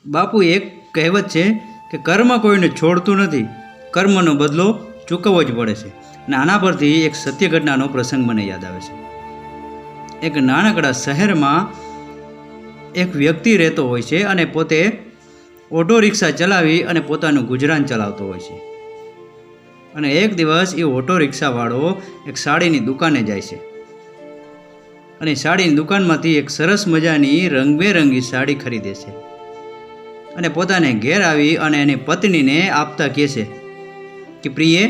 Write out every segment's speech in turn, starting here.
બાપુ, એક કહેવત છે કે કર્મ કોઈને છોડતું નથી, કર્મનો બદલો ચૂકવવો જ પડે છે. અને આના પરથી એક સત્ય ઘટનાનો પ્રસંગ મને યાદ આવે છે. એક નાનકડા શહેરમાં એક વ્યક્તિ રહેતો હોય છે અને પોતે ઓટો રિક્ષા ચલાવી અને પોતાનું ગુજરાન ચલાવતો હોય છે. અને એક દિવસ એ ઓટો રિક્ષાવાળો એક સાડીની દુકાને જાય છે અને સાડીની દુકાનમાંથી એક સરસ મજાની રંગબેરંગી સાડી ખરીદે છે અને પોતાને ઘેર આવી અને એની પત્નીને આપતા કહે છે કે પ્રિયે,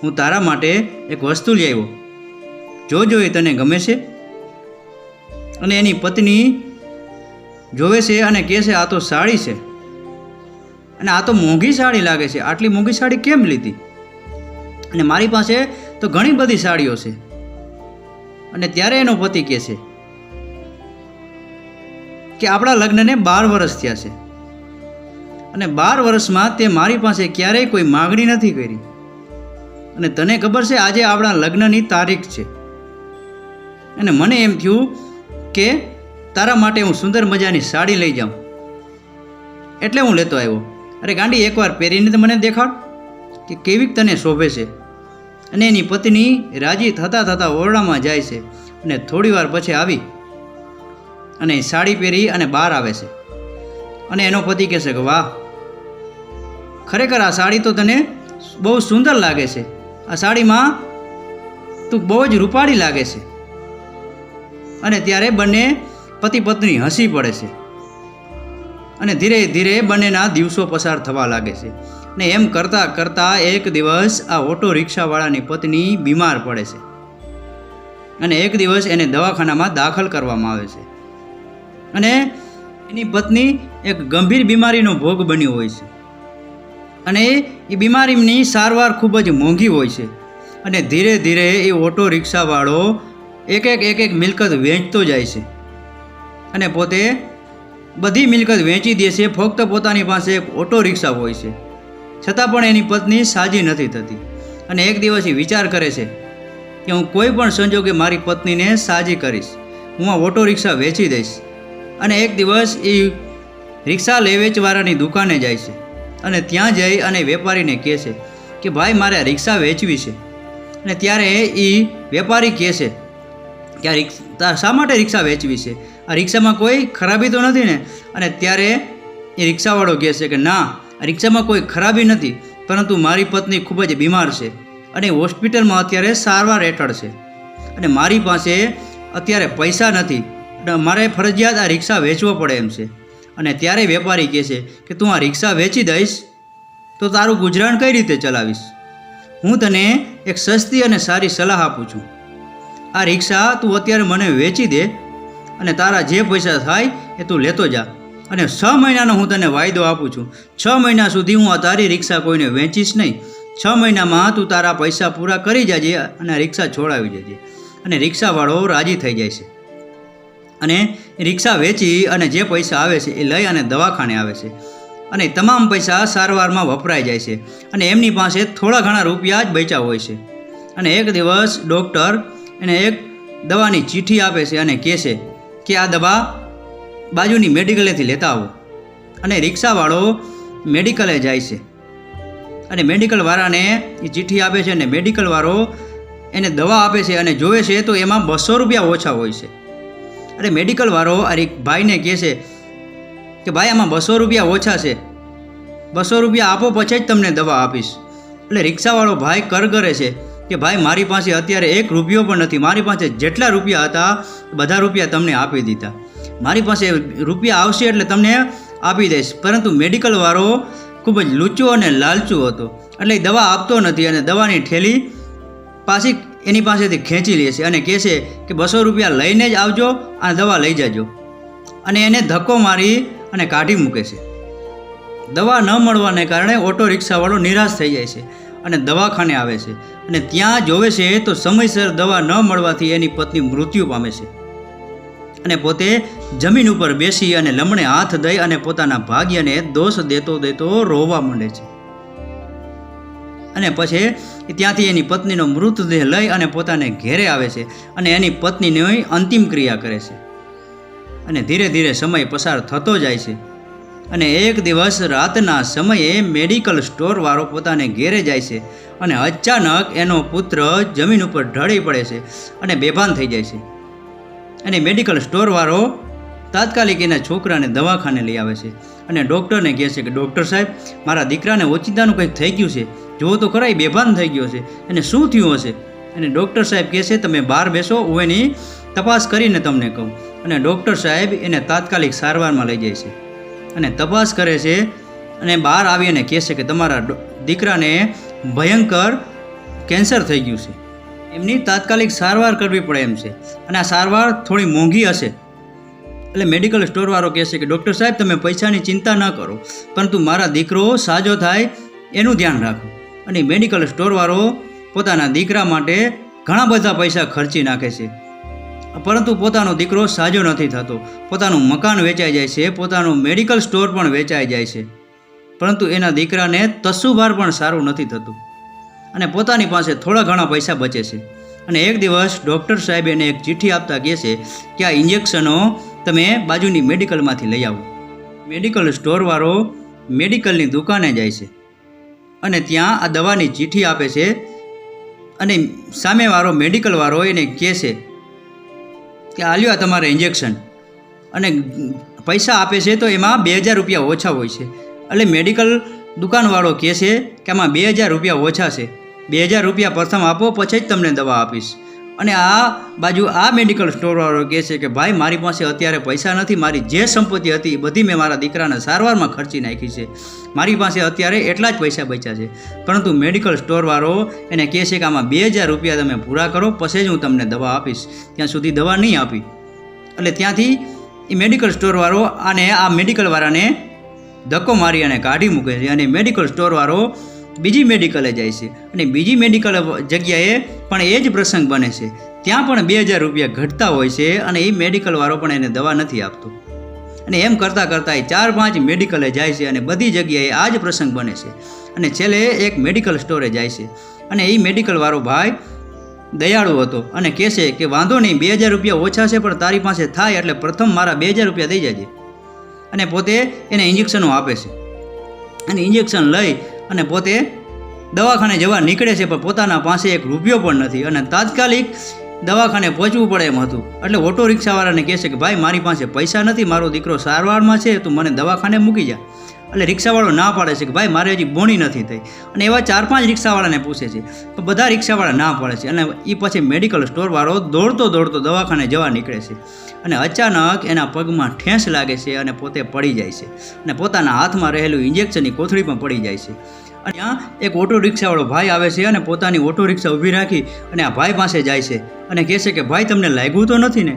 હું તારા માટે એક વસ્તુ લઈ આવ્યો, જોજો એ તને ગમે છે. અને એની પત્ની જોવે છે અને કહે છે, આ તો સાડી છે અને આ તો મોંઘી સાડી લાગે છે, આટલી મોંઘી સાડી કેમ લીધી? અને મારી પાસે તો ઘણી બધી સાડીઓ છે. અને ત્યારે એનો પતિ કહે છે કે આપણા લગ્નને 12 વર્ષ થયા છે અને 12 વર્ષમાં તે મારી પાસે ક્યારેય કોઈ માગણી નથી કરી. અને તને ખબર છે આજે આપણા લગ્નની તારીખ છે. અને મને એમ થયું કે તારા માટે હું સુંદર મજાની સાડી લઈ જાઉં, એટલે હું લેતો આવ્યો. અરે ગાંડી, એકવાર પહેરીને તો મને દેખાડ કે કેવી તને શોભે છે. અને એની પત્ની રાજી થતાં થતાં ઓરડામાં જાય છે અને થોડી વાર પછી આવી અને સાડી પહેરી અને બહાર આવે છે. અને એનો પતિ કહે છે કે વાહ, ખરેખર આ સાડી તો તને બહુ સુંદર લાગે છે, આ સાડીમાં તું બહુ જ રૂપાળી લાગે છે. અને ત્યારે બંને પતિ પત્ની હસી પડે છે અને ધીરે ધીરે બંનેના દિવસો પસાર થવા લાગે છે. ને એમ કરતાં કરતાં એક દિવસ આ ઓટો રિક્ષાવાળાની પત્ની બીમાર પડે છે અને એક દિવસ એને દવાખાનામાં દાખલ કરવામાં આવે છે. અને એની પત્ની એક ગંભીર બીમારીનો ભોગ બન્યો હોય છે અને એ બીમારીની સારવાર ખૂબ જ મોંઘી હોય છે. અને ધીરે ધીરે એ ઓટો રિક્ષાવાળો એક એક મિલકત વેચતો જાય છે અને પોતે બધી મિલકત વેચી દે છે. ફક્ત પોતાની પાસે એક ઓટો રિક્ષા હોય છે, છતાં પણ એની પત્ની સાજી નથી થતી. અને એક દિવસ એ વિચાર કરે છે કે હું કોઈ પણ સંજોગે મારી પત્નીને સાજી કરીશ, હું આ ઓટો રિક્ષા વેચી દઈશ. અને એક દિવસ એ રિક્ષા લે વેચવાળાની દુકાને જાય છે અને ત્યાં જઈ અને વેપારીને કહે છે કે ભાઈ, મારે આ રિક્ષા વેચવી છે. અને ત્યારે એ વેપારી કહે છે કે આ રિક્ષા શા માટે રિક્ષા વેચવી છે? આ રિક્ષામાં કોઈ ખરાબી તો નથી ને? અને ત્યારે એ રિક્ષાવાળો કહે છે કે ના, આ રિક્ષામાં કોઈ ખરાબી નથી, પરંતુ મારી પત્ની ખૂબ જ બીમાર છે અને હોસ્પિટલમાં અત્યારે સારવાર હેઠળ છે અને મારી પાસે અત્યારે પૈસા નથી, મારે ફરજિયાત આ રિક્ષા વેચવો પડે એમ છે. અને ત્યારે વેપારી કહે છે કે તું આ રિક્ષા વેચી દઈશ તો તારું ગુજરાન કઈ રીતે ચલાવીશ? હું તને એક સસ્તી અને સારી સલાહ આપું છું. આ રિક્ષા તું અત્યારે મને વેચી દે અને તારા જે પૈસા થાય એ તું લેતો જા. અને 6 મહિનાનો હું તને વાયદો આપું છું. 6 મહિના સુધી હું આ તારી રિક્ષા કોઈને વેચીશ નહીં. 6 મહિનામાં તું તારા પૈસા પૂરા કરી જજે અને રિક્ષા છોડાવી જજે. અને રિક્ષાવાળો રાજી થઈ જાય છે અને રિક્ષા વેચી અને જે પૈસા આવે છે એ લઈ અને દવાખાને આવે છે અને તમામ પૈસા સારવારમાં વપરાઈ જાય છે અને એમની પાસે થોડા ઘણા રૂપિયા જ બચ્યા હોય છે. અને એક દિવસ ડૉક્ટર એને એક દવાની ચીઠ્ઠી આપે છે અને કહે છે કે આ દવા બાજુની મેડિકલેથી લેતા આવો. અને રિક્ષાવાળો મેડિકલે જાય છે અને મેડિકલવાળાને એ ચીઠ્ઠી આપે છે અને મેડિકલવાળો એને દવા આપે છે અને જોવે છે તો એમાં 200 રૂપિયા ઓછા હોય છે. અને મેડિકલવાળો આ ભાઈને કહે છે કે ભાઈ, આમાં 200 રૂપિયા ઓછા છે, 200 રૂપિયા આપો પછી જ તમને દવા આપીશ. એટલે રિક્ષાવાળો ભાઈ કરગરે છે કે ભાઈ, મારી પાસે અત્યારે 1 રૂપિયો પણ નથી, મારી પાસે જેટલા રૂપિયા હતા બધા રૂપિયા તમને આપી દીધા, મારી પાસે રૂપિયા આવશે એટલે તમને આપી દઈશ. પરંતુ મેડિકલવાળો ખૂબ જ લૂચો અને લાલચુ હતો, એટલે એ દવા આપતો નથી અને દવાની થેલી પાછી એની પાસેથી ખેંચી લે છે અને કહે છે કે 200 રૂપિયા લઈને જ આવજો અને દવા લઈ જજો. અને એને ધક્કો મારી અને કાઢી મૂકે છે. દવા ન મળવાને કારણે ઓટો રિક્ષાવાળો નિરાશ થઈ જાય છે અને દવાખાને આવે છે અને ત્યાં જોવે છે તો સમયસર દવા ન મળવાથી એની પત્ની મૃત્યુ પામે છે. અને પોતે જમીન ઉપર બેસી અને લમણે હાથ દઈ અને પોતાના ભાગ્યને દોષ દેતો દેતો રોવા માંડે છે. અને પછી ત્યાંથી એની પત્નીનો મૃતદેહ લઈ અને પોતાને ઘેરે આવે છે અને એની પત્નીની અંતિમ ક્રિયા કરે છે. અને ધીરે ધીરે સમય પસાર થતો જાય છે અને એક દિવસ રાતના સમયે મેડિકલ સ્ટોરવાળો પોતાને ઘેરે જાય છે અને અચાનક એનો પુત્ર જમીન ઉપર ઢળી પડે છે અને બેભાન થઈ જાય છે. અને મેડિકલ સ્ટોરવાળો તાત્કાલિક એના છોકરાને દવાખાને લઈ આવે છે અને ડૉક્ટરને કહે છે કે ડૉક્ટર સાહેબ, મારા દીકરાને ઓચિંતાનું કંઈક થઈ ગયું છે, જુઓ તો ખરા, બેભાન થઈ ગયો છે, એને શું થયું હશે? અને ડૉક્ટર સાહેબ કહે છે તમે બહાર બેસો, હું એની તપાસ કરીને તમને કહું. અને ડૉક્ટર સાહેબ એને તાત્કાલિક સારવારમાં લઈ જાય છે અને તપાસ કરે છે અને બહાર આવીને કહે છે કે તમારા દીકરાને ભયંકર કેન્સર થઈ ગયું છે, એમની તાત્કાલિક સારવાર કરવી પડે એમ છે અને આ સારવાર થોડી મોંઘી હશે. એટલે મેડિકલ સ્ટોરવાળો કહે છે કે ડૉક્ટર સાહેબ તમે પૈસાની ચિંતા ન કરો, પરંતુ મારા દીકરો સાજો થાય એનું ધ્યાન રાખો. અને મેડિકલ સ્ટોરવાળો પોતાના દીકરા માટે ઘણા બધા પૈસા ખર્ચી નાખે છે, પરંતુ પોતાનો દીકરો સાજો નથી થતો. પોતાનું મકાન વેચાઈ જાય છે, પોતાનું મેડિકલ સ્ટોર પણ વેચાઈ જાય છે, પરંતુ એના દીકરાને તસુભાર પણ સારું નથી થતું અને પોતાની પાસે થોડા ઘણા પૈસા બચે છે. અને એક દિવસ ડૉક્ટર સાહેબ એને એક ચિઠ્ઠી આપતા કહે છે કે આ ઇન્જેક્શનો તમે બાજુની મેડિકલમાંથી લઈ આવો. મેડિકલ સ્ટોરવાળો મેડિકલની દુકાને જાય છે અને ત્યાં આ દવાની ચિઠ્ઠી આપે છે અને સામેવાળો મેડિકલવાળો એને કહે છે કે આ લ્યો તમારે ઇન્જેક્શન, અને પૈસા આપે છે તો એમાં 2000 રૂપિયા ઓછા હોય છે. એટલે મેડિકલ દુકાનવાળો કહે છે કે આમાં 2000 રૂપિયા ઓછા છે, 2000 રૂપિયા પ્રથમ આપો પછી જ તમને દવા આપીશ. અને આ બાજુ આ મેડિકલ સ્ટોરવાળો કહે છે કે ભાઈ મારી પાસે અત્યારે પૈસા નથી, મારી જે સંપત્તિ હતી એ બધી મેં મારા દીકરાના સારવારમાં ખર્ચી નાખી છે, મારી પાસે અત્યારે એટલા જ પૈસા બચ્યા છે. પરંતુ મેડિકલ સ્ટોરવાળો એને કહે છે કે આમાં 2000 રૂપિયા તમે પૂરા કરો પછી જ હું તમને દવા આપીશ, ત્યાં સુધી દવા નહીં આપી. એટલે ત્યાંથી એ મેડિકલ સ્ટોરવાળો અને આ મેડિકલવાળાને ધક્કો મારી અને કાઢી મૂકે છે અને મેડિકલ સ્ટોરવાળો બીજી મેડિકલે જાય છે અને બીજી મેડિકલ જગ્યાએ પણ એ જ પ્રસંગ બને છે. ત્યાં પણ 2000 રૂપિયા ઘટતા હોય છે અને એ મેડિકલવાળો પણ એને દવા નથી આપતો. અને એમ કરતાં કરતાં એ 4-5 મેડિકલે જાય છે અને બધી જગ્યાએ આ જ પ્રસંગ બને છે. અને છેલ્લે એક મેડિકલ સ્ટોરે જાય છે અને એ મેડિકલવાળો ભાઈ દયાળુ હતો અને કહે છે કે વાંધો નહીં, 2000 રૂપિયા ઓછા છે પણ તારી પાસે થાય એટલે પ્રથમ મારા 2000 રૂપિયા દઈ જજે. અને પોતે એને ઇન્જેક્શનો આપે છે અને ઇન્જેક્શન લઈ અને પોતે દવાખાને જવા નીકળે છે, પણ પોતાના પાસે એક રૂપિયો પણ નથી અને તાત્કાલિક દવાખાને પહોંચવું પડે એમ હતું. એટલે ઓટો રિક્ષાવાળાને કહે છે કે ભાઈ મારી પાસે પૈસા નથી, મારો દીકરો સારવારમાં છે, તું મને દવાખાને મૂકી જા. એટલે રિક્ષાવાળો ના પાડે છે કે ભાઈ મારે હજી બોણી નથી થઈ. અને એવા 4-5 રિક્ષાવાળાને પૂછે છે તો બધા રિક્ષાવાળા ના પાડે છે અને એ પછી મેડિકલ સ્ટોરવાળો દોડતો દોડતો દવાખાને જવા નીકળે છે અને અચાનક એના પગમાં ઠેંસ લાગે છે અને પોતે પડી જાય છે અને પોતાના હાથમાં રહેલું ઇન્જેક્શનની કોથળી પણ પડી જાય છે. અને ત્યાં એક ઓટો રિક્ષાવાળો ભાઈ આવે છે અને પોતાની ઓટો રિક્ષા ઊભી રાખી અને આ ભાઈ પાસે જાય છે અને કહે છે કે ભાઈ તમને લાગ્યું તો નથી ને?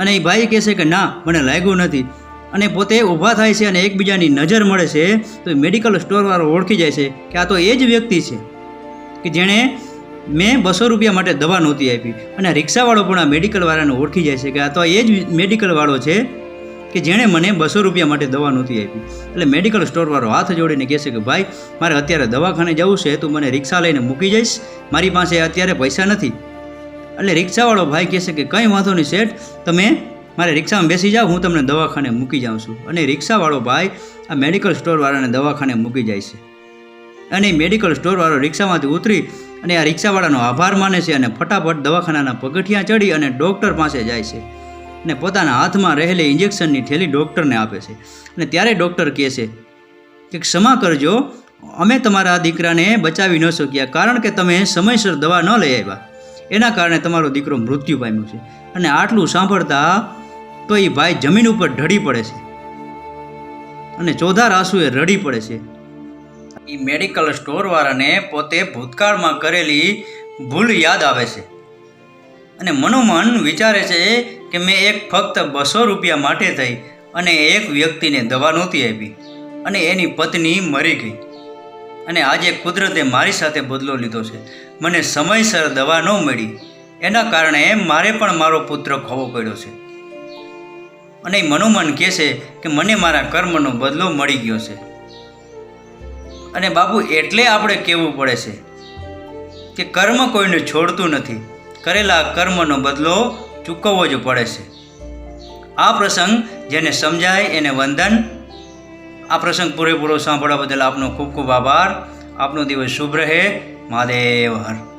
અને એ ભાઈ કહે છે કે ના, મને લાગ્યું નથી. અને પોતે ઊભા થાય છે અને એકબીજાની નજર મળે છે તો એ મેડિકલ સ્ટોરવાળો ઓળખી જાય છે કે આ તો એ જ વ્યક્તિ છે કે જેણે મેં 200 રૂપિયા માટે દવા નહોતી આપી. અને રિક્ષાવાળો પણ આ મેડિકલવાળાને ઓળખી જાય છે કે આ તો એ જ મેડિકલવાળો છે કે જેણે મને 200 રૂપિયા માટે દવા નહોતી આપી. એટલે મેડિકલ સ્ટોરવાળો હાથ જોડીને કહે છે કે ભાઈ મારે અત્યારે દવાખાને જવું છે, તું મને રિક્ષા લઈને મૂકી જઈશ, મારી પાસે અત્યારે પૈસા નથી. એટલે રિક્ષાવાળો ભાઈ કહે છે કે કંઈ વાંધો નહીં શેઠ, તમે મારે રિક્ષામાં બેસી જાઓ, હું તમને દવાખાને મૂકી જાઉં છું. અને રિક્ષાવાળો ભાઈ આ મેડિકલ સ્ટોરવાળાને દવાખાને મૂકી જાય છે અને મેડિકલ સ્ટોરવાળો રિક્ષામાંથી ઉતરી અને આ રિક્ષાવાળાનો આભાર માને છે અને ફટાફટ દવાખાનાના પગથિયાં ચડી અને ડૉક્ટર પાસે જાય છે અને પોતાના હાથમાં રહેલી ઇન્જેક્શનની થેલી ડૉક્ટરને આપે છે. અને ત્યારે ડૉક્ટર કહે છે કે ક્ષમા કરજો, અમે તમારા દીકરાને બચાવી ન શક્યા કારણ કે તમે સમયસર દવા ન લઈ આવ્યા, એના કારણે તમારો દીકરો મૃત્યુ પામ્યો છે. અને આટલું સાંભળતા તો એ ભાઈ જમીન ઉપર ઢળી પડે છે અને ચોધાર આંસુએ રડી પડે છે. એ મેડિકલ સ્ટોરવાળાને પોતે ભૂતકાળમાં કરેલી ભૂલ યાદ આવે છે અને મનોમન વિચારે છે કે મેં ફક્ત 200 રૂપિયા માટે થઈ અને એક વ્યક્તિને દવા નહોતી આપી અને એની પત્ની મરી ગઈ અને આજે કુદરતે મારી સાથે બદલો લીધો છે. મને સમયસર દવા ન મળી, એના કારણે મારે પણ મારો પુત્ર ખોવો પડ્યો છે. અને મનોમન કહે છે કે મને મારા કર્મનો બદલો મળી ગયો છે. અને બાપુ એટલે આપણે કહેવું પડે છે કે કર્મ કોઈને છોડતું નથી, કરેલા કર્મનો બદલો ચૂકવવો જ પડે છે. આ પ્રસંગ જેને સમજાય એને વંદન, આ પ્રસંગ પૂરેપૂરો સાંભળવા બદલ આપનો ખૂબ ખૂબ આભાર. આપનો દિવસ શુભ રહે. મહાદેવ હર.